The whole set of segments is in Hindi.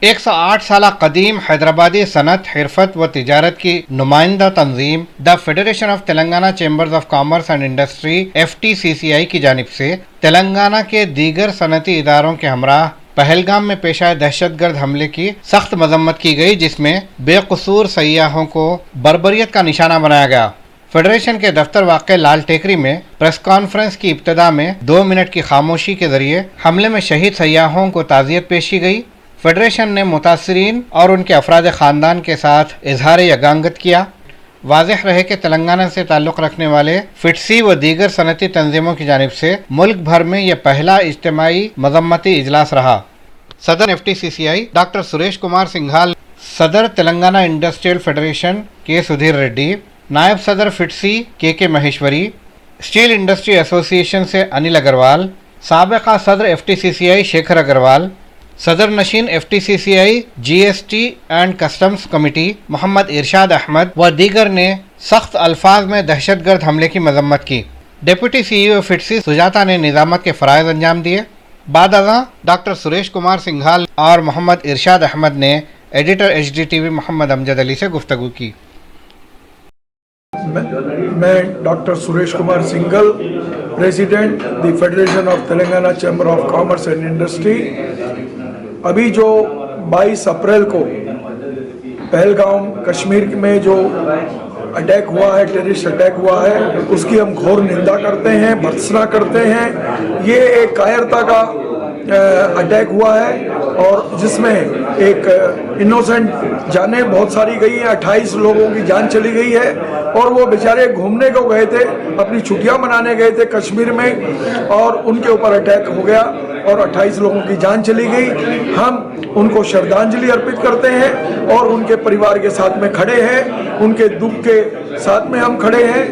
108 साल कदीम हैदराबादी सनत, हिरफत व तिजारत की नुमाइंदा तंजीम the federation of Telangana chambers of commerce and industry FTCCI की जानिब से तेलंगाना के दीगर सनती इदारों के हमराह पहलगाम में पेश आए दहशतगर्द हमले की सख्त मजम्मत की गई, जिसमें बेकसूर सयाहों को बर्बरियत का निशाना बनाया गया। फेडरेशन के दफ्तर वाक़ लाल टेकरी में प्रेस कॉन्फ्रेंस की इब्तदा में 2 मिनट की खामोशी के जरिए हमले में शहीद सयाहों को ताज़ियत पेश की गई। फेडरेशन ने मुतासरीन और उनके अफराद ख़ानदान के साथ इजहार यगांगत किया। वाज़ेह रहे कि तेलंगाना से ताल्लुक़ रखने वाले फिटसी व दीगर सनती तंजीमों की जानिब से मुल्क भर में यह पहला इज्तिमाई मजम्मती इजलास रहा। सदर FTCCI डॉक्टर सुरेश कुमार सिंघाल, सदर तेलंगाना इंडस्ट्रियल फेडरेशन के सुधीर रेड्डी, नायब सदर फिटसी के महेश्वरी, स्टील इंडस्ट्री एसोसिएशन से अनिल अग्रवाल, साबिक़ा सदर FTCCI शेखर अग्रवाल, सदर नशीन FTCCI GST and customs committee Mohammed Irshad Ahmed व दीगर ने सख्त अल्फाज में दहशतगर्द हमले की मजम्मत की। डिप्टी CEO फिटसी सुजाता ने निज़ामत के फ़राइज़ अंजाम दिए। बाद अज़ां डॉक्टर सुरेश कुमार सिंघाल और मोहम्मद इरशाद अहमद ने एडिटर HDTV मोहम्मद अमजद अली से गुफ्तगू की। मैं doctor Suresh Kumar Singhal, president the federation of Telangana chamber of commerce and industry. अभी जो 22 अप्रैल को पहलगाम कश्मीर में जो अटैक हुआ है, टेररिस्ट अटैक हुआ है, उसकी हम घोर निंदा करते हैं, भर्त्सना करते हैं। ये एक कायरता का अटैक हुआ है और जिसमें एक इनोसेंट जानें बहुत सारी गई हैं, 28 लोगों की जान चली गई है और वो बेचारे घूमने को गए थे, अपनी छुट्टियां मनाने गए थे कश्मीर में और उनके ऊपर अटैक हो गया और 28 लोगों की जान चली गई। हम उनको श्रद्धांजलि अर्पित करते हैं और उनके परिवार के साथ में खड़े हैं, उनके दुख के साथ में हम खड़े हैं।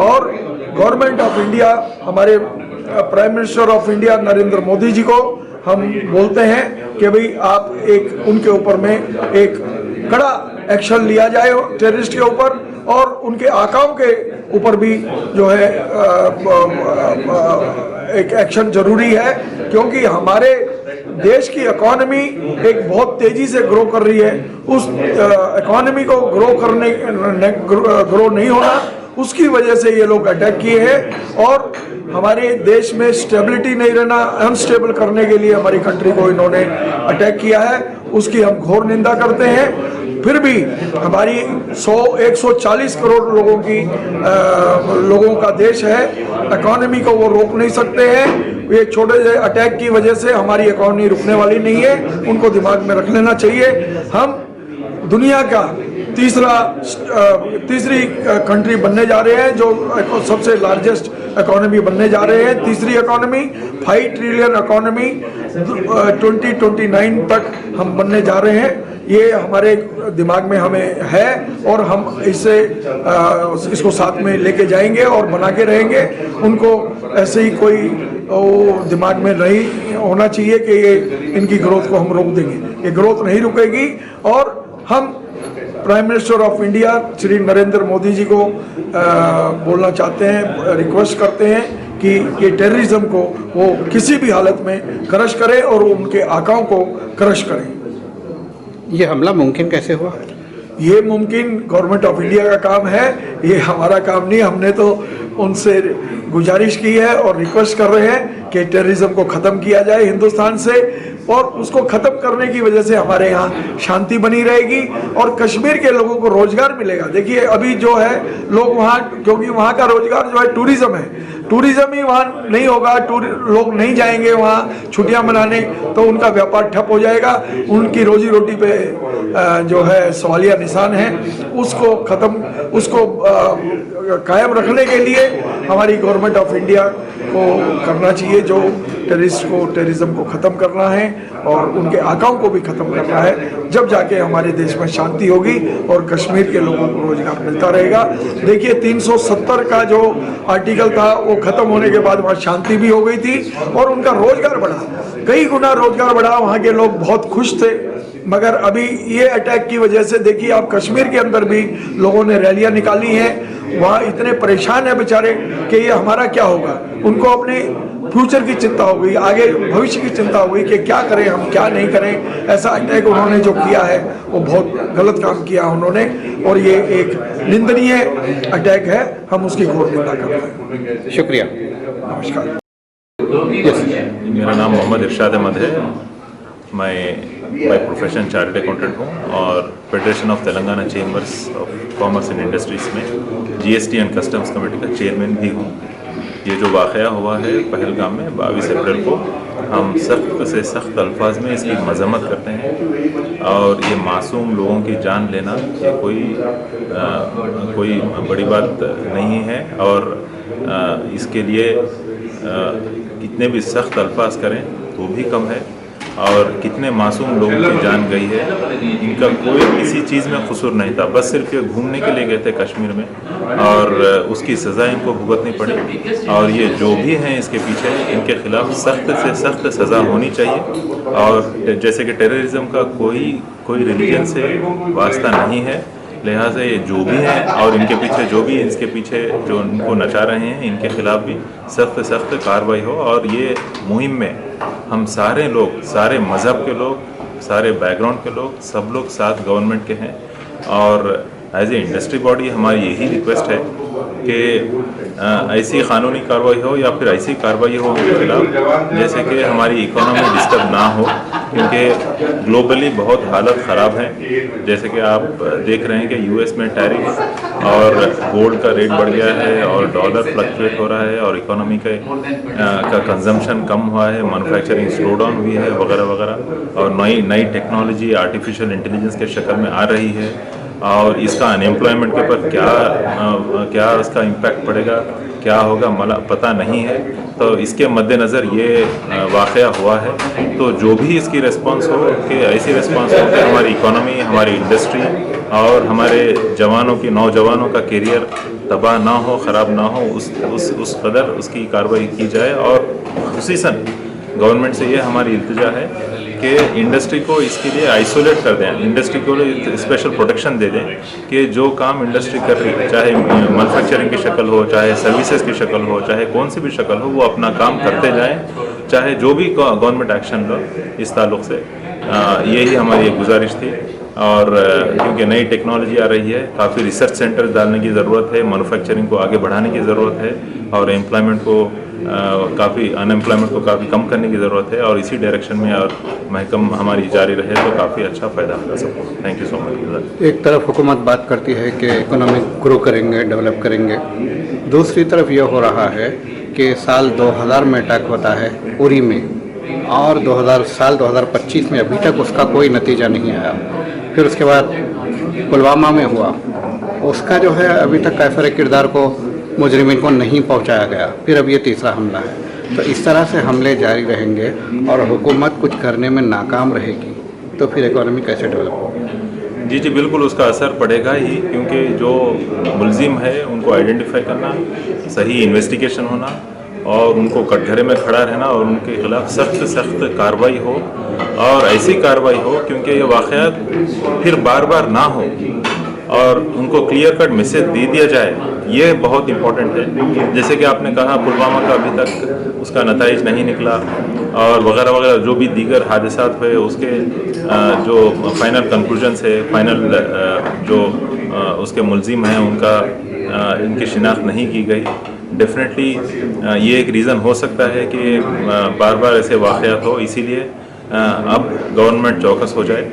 और गवर्नमेंट ऑफ इंडिया, हमारे prime minister of India Narendra Modi ji को हम बोलते हैं कि भाई आप एक उनके ऊपर में एक कड़ा एक्शन लिया जाए टेररिस्ट के ऊपर और उनके आकाओं के ऊपर भी जो है एक एक्शन जरूरी है, क्योंकि हमारे देश की इकोनॉमी एक बहुत तेजी से ग्रो कर रही है। उस इकोनॉमी को ग्रो नहीं होना, उसकी वजह से ये लोग अटैक किए हैं और हमारे देश में स्टेबिलिटी नहीं रहना, अनस्टेबल करने के लिए हमारी कंट्री को इन्होंने अटैक किया है, उसकी हम घोर निंदा करते हैं। फिर भी हमारी 140 करोड़ लोगों का देश है, इकोनॉमी को वो रोक नहीं सकते हैं। ये छोटे से अटैक की वजह से हमारी इकोनॉमी रुकने वाली नहीं है, उनको दिमाग में रख लेना चाहिए। हम दुनिया का तीसरी कंट्री बनने जा रहे हैं, जो सबसे लार्जेस्ट इकोनॉमी बनने जा रहे हैं। तीसरी इकोनॉमी 5 ट्रिलियन इकोनॉमी 2029 तक हम बनने जा रहे हैं। ये हमारे दिमाग में हमें है और हम इसको साथ में लेके जाएंगे और बना के रहेंगे। उनको ऐसे ही कोई दिमाग में नहीं होना चाहिए कि ये इनकी ग्रोथ को हम रोक देंगे। ये ग्रोथ नहीं रुकेगी और हम prime minister of India Shri Narendra Modi ji को बोलना चाहते हैं, रिक्वेस्ट करते हैं कि ये टेररिज्म को वो किसी भी हालत में क्रश करें और उनके आकाओं को क्रश करें। ये हमला मुमकिन कैसे हुआ? ये मुमकिन गवर्नमेंट ऑफ इंडिया का काम है, ये हमारा काम नहीं। हमने तो उनसे गुजारिश की है और रिक्वेस्ट कर रहे हैं कि टेररिज्म को ख़त्म किया जाए हिंदुस्तान से, और उसको ख़त्म करने की वजह से हमारे यहाँ शांति बनी रहेगी और कश्मीर के लोगों को रोज़गार मिलेगा। देखिए अभी जो है लोग वहाँ, क्योंकि वहाँ का रोज़गार जो है टूरिज़्म है, टूरिज़्म ही वहाँ नहीं होगा, लोग नहीं जाएंगे वहाँ छुट्टियाँ मनाने, तो उनका व्यापार ठप हो जाएगा, उनकी रोजी रोटी पे जो है सवालिया निशान है। उसको कायम रखने के लिए हमारी गवर्नमेंट ऑफ इंडिया को करना चाहिए, जो टेररिज्म को ख़त्म करना है और उनके आकाओं को भी ख़त्म करना है। जब जाके हमारे देश में शांति होगी और कश्मीर के लोगों को रोजगार मिलता रहेगा। देखिए 370 का जो आर्टिकल था वो ख़त्म होने के बाद वहाँ शांति भी हो गई थी और उनका रोजगार बढ़ा, कई गुना रोजगार बढ़ा, वहाँ के लोग बहुत खुश थे। मगर अभी ये अटैक की वजह से देखिए आप कश्मीर के अंदर भी लोगों ने रैलियां निकाली हैं, वहाँ इतने परेशान हैं बेचारे कि ये हमारा क्या होगा। उनको अपने फ्यूचर की चिंता हो गई, आगे भविष्य की चिंता हो गई कि क्या करें हम, क्या नहीं करें। ऐसा अटैक उन्होंने जो किया है वो बहुत गलत काम किया उन्होंने, और ये एक निंदनीय अटैक है, हम उसकी घोर निंदा करते हैं। शुक्रिया। नमस्कार। मेरा नाम मोहम्मद इरशाद अहमद है। मैं बाय प्रोफेशन चार्टर्ड अकाउंटेंट हूँ और federation of Telangana chambers of commerce and industries में जीएसटी एंड कस्टम्स कमेटी का चेयरमैन भी हूँ। ये जो वाक़या हुआ है पहलगाम में 22 अप्रैल को, हम सख्त से सख्त अल्फाज में इसकी मजम्मत करते हैं। और ये मासूम लोगों की जान लेना ये कोई बड़ी बात नहीं है, और इसके लिए कितने भी सख्त अल्फाज करें तो भी कम है। और कितने मासूम लोगों की जान गई है, इनका कोई किसी चीज़ में कसूर नहीं था, बस सिर्फ ये घूमने के लिए गए थे कश्मीर में और उसकी सज़ा इनको भुगतनी पड़ी। और ये जो भी हैं इसके पीछे, इनके खिलाफ सख्त से सख्त सज़ा होनी चाहिए। और जैसे कि टेररिज्म का कोई रिलीजन से वास्ता नहीं है, लिहाजा ये जो भी हैं और इनके पीछे जो इनको नचा रहे हैं, इनके खिलाफ भी सख्त सख्त कार्रवाई हो। और ये मुहिम में हम सारे लोग, सारे मज़हब के लोग, सारे बैकग्राउंड के लोग, सब लोग साथ गवर्नमेंट के हैं। और एज ए इंडस्ट्री बॉडी हमारी यही रिक्वेस्ट है कि ऐसी कानूनी कार्रवाई हो या फिर ऐसी कार्रवाई हो उनके खिलाफ जैसे कि हमारी इकोनॉमी डिस्टर्ब ना हो, क्योंकि ग्लोबली बहुत हालत ख़राब है। जैसे कि आप देख रहे हैं कि यूएस में टैरिफ और गोल्ड का रेट बढ़ गया है और डॉलर फ्लक्चुएट हो रहा है और इकोनॉमी का कंजम्पशन कम हुआ है, मैन्युफैक्चरिंग स्लो डाउन हुई है वगैरह वगैरह। और नई टेक्नोलॉजी आर्टिफिशियल इंटेलिजेंस के शक्ल में आ रही है, और इसका अनएम्प्लॉयमेंट के ऊपर क्या उसका इम्पैक्ट पड़ेगा, क्या होगा पता नहीं है। तो इसके मद्देनज़र ये वाक़या हुआ है। तो जो भी इसकी रिस्पांस हो, कि ऐसी रिस्पांस हो कि हमारी इकोनॉमी, हमारी इंडस्ट्री और हमारे नौजवानों का करियर तबाह ना हो, ख़राब ना हो, उस कदर उसकी कार्रवाई की जाए। और खुसूसन गवर्नमेंट से ये हमारी इल्तिजा है कि इंडस्ट्री को इसके लिए आइसोलेट कर दें, इंडस्ट्री को स्पेशल प्रोटेक्शन दे दें कि जो काम इंडस्ट्री कर रही है, चाहे मैन्युफैक्चरिंग की शक्ल हो, चाहे सर्विसेज की शक्ल हो, चाहे कौन सी भी शक्ल हो, वो अपना काम करते जाएं, चाहे जो भी गवर्नमेंट एक्शन लो इस ताल्लुक़ से। यही हमारी एक गुजारिश थी। और क्योंकि नई टेक्नोलॉजी आ रही है, काफ़ी रिसर्च सेंटर्स डालने की ज़रूरत है, मैन्युफैक्चरिंग को आगे बढ़ाने की ज़रूरत है, और अनएम्प्लॉयमेंट को काफ़ी कम करने की ज़रूरत है। और इसी डायरेक्शन में और महकम हमारी जारी रहे तो काफ़ी अच्छा फ़ायदा होगा सबको। Thank you so much. एक तरफ हुकूमत बात करती है कि इकोनॉमी ग्रो करेंगे, डेवलप करेंगे, दूसरी तरफ ये हो रहा है कि साल 2000 में अटैक होता है उरी में, और 2025 में अभी तक उसका कोई नतीजा नहीं आया। फिर उसके बाद पुलवामा में हुआ, उसका जो है अभी तक काफिर किरदार को, मुजरिमीन को नहीं पहुंचाया गया। फिर अब ये तीसरा हमला है। तो इस तरह से हमले जारी रहेंगे और हुकूमत कुछ करने में नाकाम रहेगी, तो फिर इकोनॉमी कैसे डेवलप होगी? जी बिल्कुल, उसका असर पड़ेगा ही, क्योंकि जो मुलजिम है उनको आइडेंटिफाई करना, सही इन्वेस्टिगेशन होना और उनको कटघरे में खड़ा रहना और उनके खिलाफ सख्त कार्रवाई हो। और ऐसी कार्रवाई हो क्योंकि ये वाक़यात फिर बार बार ना हो और उनको क्लियर कट मैसेज दे दिया जाए, ये बहुत इम्पोर्टेंट है। जैसे कि आपने कहा पुलवामा का अभी तक उसका नताइज नहीं निकला, और वगैरह वगैरह जो भी दीगर हादसात हुए उसके जो फाइनल कंक्लूजन्स है, जो उसके मुलजिम हैं उनका इनकी शिनाख्त नहीं की गई। डेफिनेटली ये एक रीज़न हो सकता है कि बार बार ऐसे वाक़यात हो। इसीलिए अब गवर्नमेंट चौकस हो जाए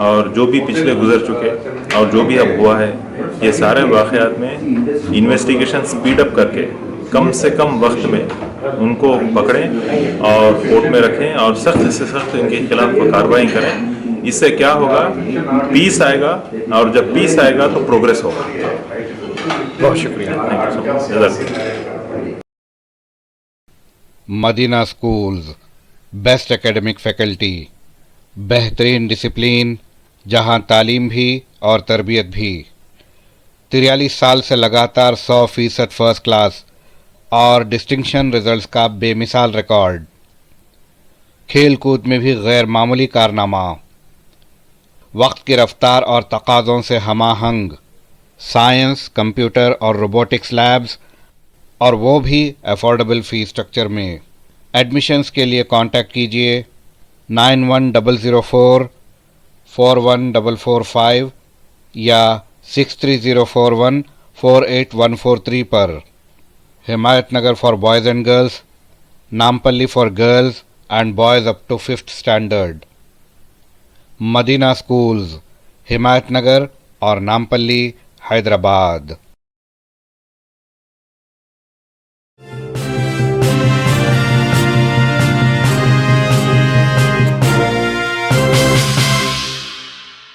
और जो भी पिछले गुजर चुके और जो भी अब हुआ है, ये सारे वाक़यात में इन्वेस्टिगेशन स्पीड अप करके कम से कम वक्त में उनको पकड़ें और कोर्ट में रखें और सख्त से सख्त इनके खिलाफ कार्रवाई करें। इससे क्या होगा, पीस आएगा, और जब पीस आएगा तो प्रोग्रेस होगा। बहुत शुक्रिया। Thank you so much. Madina schools, best academic faculty, बेहतरीन डिसिप्लिन, जहां तालीम भी और तरबियत भी। 43 साल से लगातार 100% फर्स्ट क्लास और डिस्टिंक्शन रिजल्ट्स का बेमिसाल रिकॉर्ड। खेल कूद में भी गैर मामूली कारनामा। वक्त की रफ्तार और तकाज़ों से हमाहंग साइंस, कंप्यूटर और रोबोटिक्स लैब्स, और वो भी अफोर्डेबल फीस स्ट्रक्चर में। एडमिशन्स के लिए कांटेक्ट कीजिए 9100441445 या 6304148143 पर। Himayat Nagar for boys and girls, Nampally for girls and boys up to 5th standard. Madina schools, Himayat Nagar और नामपल्ली, हैदराबाद।